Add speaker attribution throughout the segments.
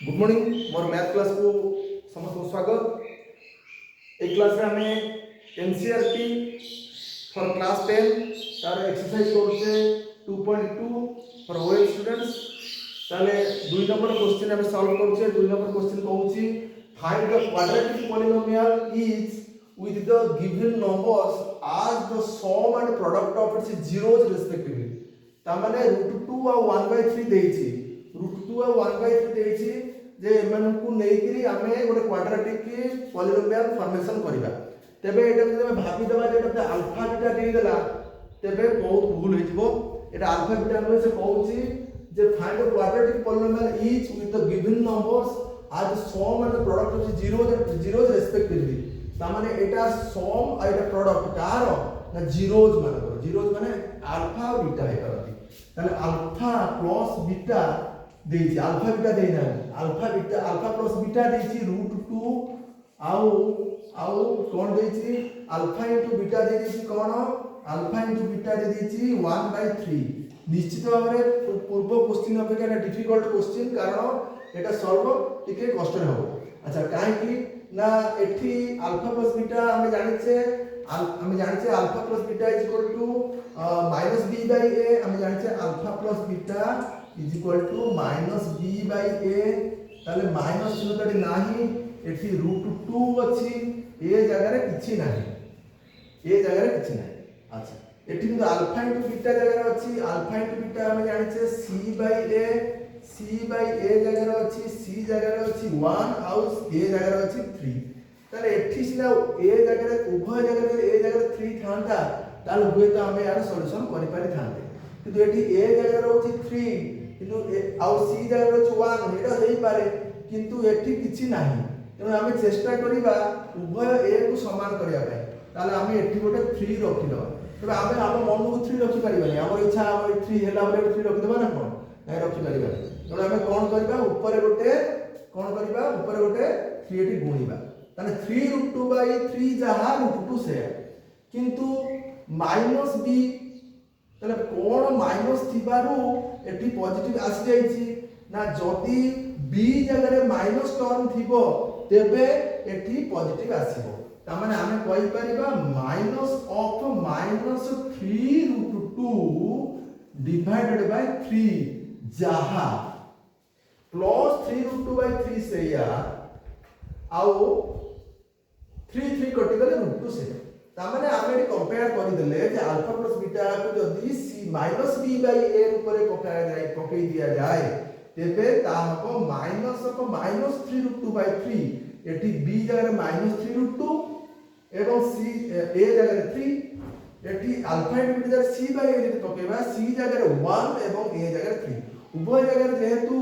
Speaker 1: Good morning मोर math class को समस्त स्वागत। एक क्लास में हमें एनसीईआरटी फॉर क्लास 10 तार एक्सरसाइज करछे 2.2 फॉर ओएल स्टूडेंट्स। ताले 2 नंबर क्वेश्चन हमें सॉल्व करछे। 2 नंबर क्वेश्चन कहूची find the quadratic polynomial is with the given numbers as the sum and product of its zeros respectively। ता माने √2 और 1/3 देछि। √2 और 1/3 देछि जे एमनकु नेकरी हमें गोटे क्वाड्रेटिक पॉलिनोमियल फॉर्मेशन करिबा। तबे एटा जदि हम भाबी दबा जे एटा अल्फा बीटा दे देला तबे बहुत भूल होई जिवो। एटा अल्फा बीटा में से कहूची जे find the quadratic polynomial is with the given numbers as the sum and the product of the zeros respectively। ता माने एटा सम आ एटा प्रोडक्ट कार ना जीरोज माने जीरोज माने अल्फा और बीटा है करती। ताले अल्फा प्लस बीटा देछि। अल्फा बीटा देना अल्फा प्लस बीटा देछि √2 आउ कोन देछि अल्फा इनटू बीटा दे देछि कोन अल्फा इनटू बीटा दे देछि 1/3। निश्चित भाव में पूर्व क्वेश्चन अपेक्षा एटा डिफिकल्ट क्वेश्चन कारण एटा सॉल्व टिके कष्ट हो। अच्छा काहे की ना एठी अल्फा प्लस बीटा हमें जानिछे alpha plus beta is equal to -b/a। हमें जानिछे alpha plus beta is equal to -b/a। ताले माइनस चिन्ह तडी नाही एठी √2 अछि ए जगह रे किछि नाही अच्छा एठी কিন্তু अल्फा इनटू बीटा जगह रे अछि अल्फा इनटू बीटा हमें जानिछे c/a जगह रे अछि c जगह रे अछि 1 आउ a जगह रे अछि 3। ताले एठी सिना a जगह रे उभय जगह रे a जगह रे 3 थांता ताले हुए तो हमें यार सॉल्यूशन करि पारि थांते किंतु एठी a जगह रे अछि 3 किंतु आउ c जगह रे अछि 1 एटा देई पारे किंतु एठी किछि नाही। तेणु हमें चेष्टा करिबा उभय a को समान करिया पाए। ताले हमें एठी गोटे 3 रखि दबा। तबे हमें हम मन को 3 रखि पारिबानी हमर इच्छा हम 3 हैला बोले 3 रखि दबा ना कोन नहीं रखि पारिबानी। तेणु हमें कोन करिबा ऊपर गोटे कोन करिबा ऊपर गोटे 3 एठी गुणीबा ताने 3√2/3 जहा √2 से किंतु माइनस b ताले कोन माइनस थिबारु एठी पॉजिटिव आसी जाईची ना जदी b जगह रे माइनस टर्म थिबो तेबे एठी पॉजिटिव आसीबो। ता माने हमें कहि परिबा माइनस ऑफ -3√2 डिवाइडेड बाय 3 जहा प्लस 3√2/3 से या आउ 3 कटि गले √2 से। ता माने हमें एटी कंपेयर करि देले जे अल्फा प्लस बीटा को जदी c -b/a ऊपर पकई दिया जाए तेबे ता हको -3√2/3 एटी b जगह -3√2 एवं c a जगह 3 eighty alpha into beta c/a जदी पकेबा c जगह 1 एवं a जगह 3 उभय जगह जेहेतु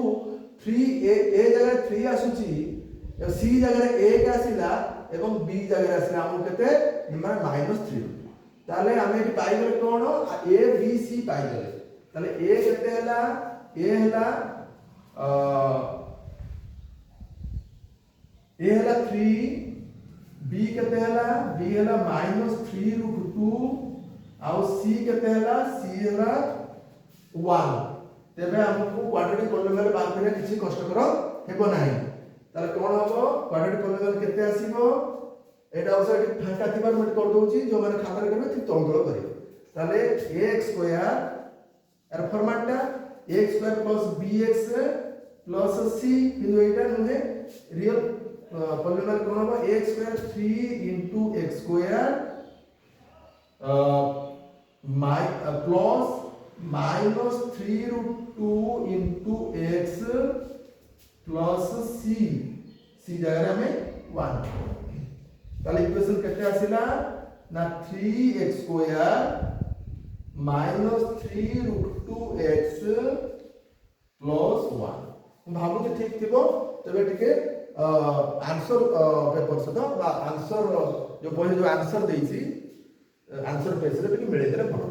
Speaker 1: 3 a जगह 3 आसुची c जगह 1 आसिला एवं b जगह आसिला हम केते माने -3। ताले हमें एटी पाई गले कोन a b c पाई गले। ताले a केते हला a हला -3 b केते हला b हला -3√2 आउ c केते हला c हला 1। तेबे हमकु क्वाड्रेटिक पॉलिनोमियल बात करे किछि कष्टकर हेबो नाही। ताले कोन हबो क्वाड्रेटिक पॉलिनोमियल केते आसीबो एटा also एटी फांका थिबार मत कर दोउची जो माने खातार करबे ती तळतळ करियो। ताले ax² एर फॉर्मेटटा ax² + bx + c किंतु एटा नुहे रियल पॉलिनोमियल कोन हबो ax² 3 * x² plus -3√2 * x plus c जगह में 1। ताले इक्वेशन केते आसिला ना 3x² -3√2x प्लस 1। भाबु कि ठीक थिबो तबे टिके आंसर पेपर सदा आंसर जो पहिले जो आंसर देइछि आंसर पेज रे टिके मिले देले भलो।